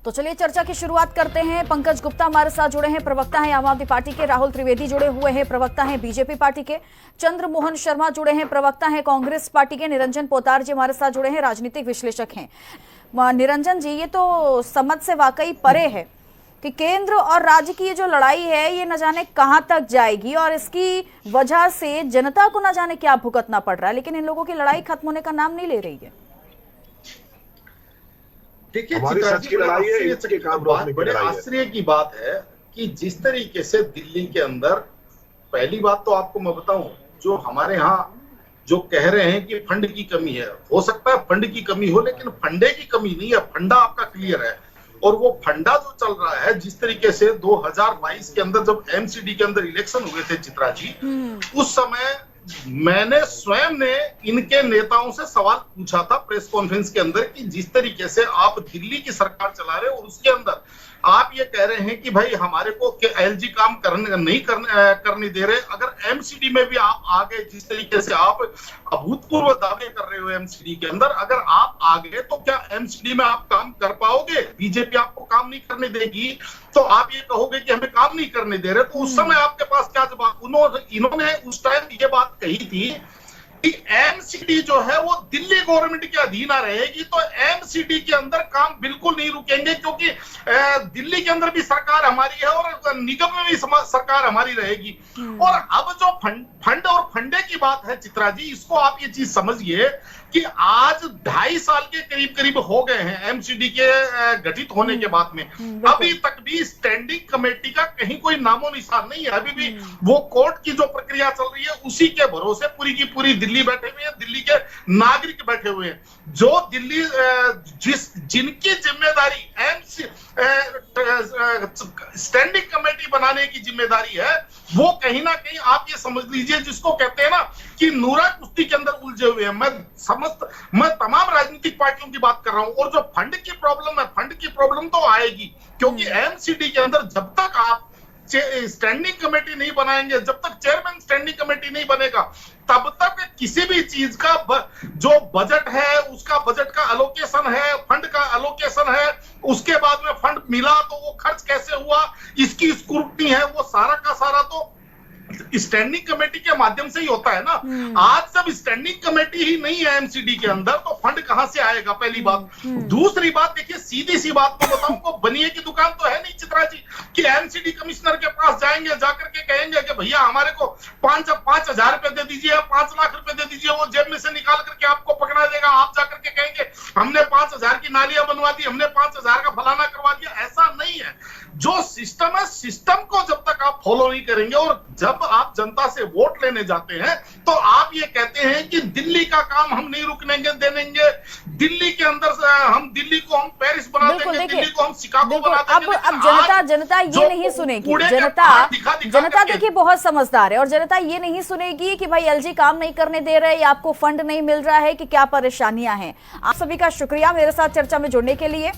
तो चलिए चर्चा की शुरुआत करते हैं। पंकज गुप्ता हमारे साथ जुड़े हैं, प्रवक्ता हैं आम आदमी पार्टी के। राहुल त्रिवेदी जुड़े हुए हैं, प्रवक्ता हैं बीजेपी पार्टी के। चंद्रमोहन शर्मा जुड़े हैं, प्रवक्ता हैं कांग्रेस पार्टी के। निरंजन पोतार जी हमारे साथ जुड़े हैं, राजनीतिक विश्लेषक हैं। निरंजन जी, ये तो समझ से वाकई परे है कि केंद्र और राज्य की ये जो लड़ाई है ये न जाने कहां तक जाएगी और इसकी वजह से जनता को न जाने क्या भुगतना पड़ रहा है, लेकिन इन लोगों की लड़ाई खत्म होने का नाम नहीं ले रही है। देखिए, बड़े आश्चर्य की बात है कि जिस तरीके से दिल्ली के अंदर, पहली बात तो आपको मैं बताऊं, जो हमारे यहाँ जो कह रहे हैं कि फंड की कमी है, हो सकता है फंड की कमी हो, लेकिन फंडे की कमी नहीं है, फंडा आपका क्लियर है। और वो फंडा जो चल रहा है, जिस तरीके से 2022 के अंदर जब एमसीडी के अंदर इलेक्शन हुए थे चित्रा जी, उस समय मैंने स्वयं ने इनके नेताओं से सवाल पूछा था प्रेस कॉन्फ्रेंस के अंदर कि जिस तरीके से आप दिल्ली की सरकार चला रहे हो और उसके अंदर आप ये कह रहे हैं कि भाई हमारे को एलजी काम करने दे रहे, अगर एमसीडी में भी आप आ गए, जिस तरीके से आप अभूतपूर्व दावे कर रहे हो एमसीडी के अंदर, अगर आप आ गए तो क्या एमसीडी में आप काम कर पाओगे? बीजेपी आपको काम नहीं करने देगी तो आप ये कहोगे कि हमें काम नहीं करने दे रहे, तो उस समय आपके पास क्या जवाब? इन्होंने उस टाइम ये बात कही थी कि एमसीडी जो है वो दिल्ली गवर्नमेंट के अधीन आ रहेगी, तो एमसीडी के अंदर काम बिल्कुल नहीं रुकेंगे, क्योंकि दिल्ली के अंदर भी सरकार हमारी है और निगम में भी सरकार हमारी रहेगी। और अब जो फंड और फंडे की बात है चित्रा जी, इसको आप ये चीज समझिए कि आज 2.5 साल के करीब हो गए हैं एमसीडी के गठित होने के बाद में, अभी तक भी स्टैंडिंग कमेटी का कहीं कोई नामो निशान नहीं है। अभी भी वो कोर्ट की जो प्रक्रिया चल रही है उसी के भरोसे पूरी की पूरी दिल्ली बैठे हुए हैं, दिल्ली के नागरिक बैठे हुए हैं, जो दिल्ली जिनकी जिम्मेदारी स्टैंडिंग कमेटी बनाने की जिम्मेदारी है, वो कहीं ना कहीं आप ये समझ लीजिए, जिसको कहते हैं ना कि नूरा कुश्ती के अंदर उलझे हुए हैं। मैं तमाम राजनीतिक पार्टियों की बात कर रहा हूं। और जो फंड की प्रॉब्लम है, फंड की प्रॉब्लम तो आएगी, क्योंकि एमसीडी के अंदर जब तक आप स्टैंडिंग कमेटी नहीं बनाएंगे, जब तक चेयरमैन स्टैंडिंग कमेटी नहीं बनेगा, तब तक किसी भी चीज का जो बजट है, उसका बजट का अलोकेशन है, फंड का अलोकेशन है, उसके बाद में फंड मिला तो वो खर्च कैसे हुआ, इसकी स्क्रूटनी है, वो सारा का सारा तो स्टैंडिंग कमेटी के माध्यम से ही होता है ना। आज जब स्टैंडिंग कमेटी ही नहीं है एमसीडी के अंदर, तो फंड कहां से आएगा? पहली बात। दूसरी बात, देखिए सीधी सी बात तो बताऊं, को बनिए की दुकान तो है नहीं चित्रा जी कि एमसीडी कमिश्नर के पास जाएंगे, जाकर के कहेंगे कि भैया हमारे को 5,000 रुपए दे दीजिए, 5 लाख रुपए दे दीजिए, वो जेब में से निकाल करके आपको पकड़ा देगा। आप जाकर के कहेंगे हमने 5,000 की नालियां बनवा दी, हमने 5,000 का फलाना करवा दिया। ऐसा नहीं है। जो सिस्टम है, सिस्टम को जब तक आप फॉलो नहीं करेंगे, और जब आप जनता से वोट लेने जाते हैं तो आप ये कहते हैं कि दिल्ली का काम हम नहीं रुकने देंगे, दिल्ली के अंदर हम दिल्ली को हम पेरिस बना देंगे, दिल्ली को हम शिकागो बना देंगे। अब जनता ये नहीं सुनेगी। जनता देखिए बहुत समझदार है, और जनता ये नहीं सुनेगी कि भाई एलजी काम नहीं करने दे रहे या आपको फंड नहीं मिल रहा है कि क्या परेशानियां हैं। आप सभी का शुक्रिया मेरे साथ चर्चा में जुड़ने के लिए।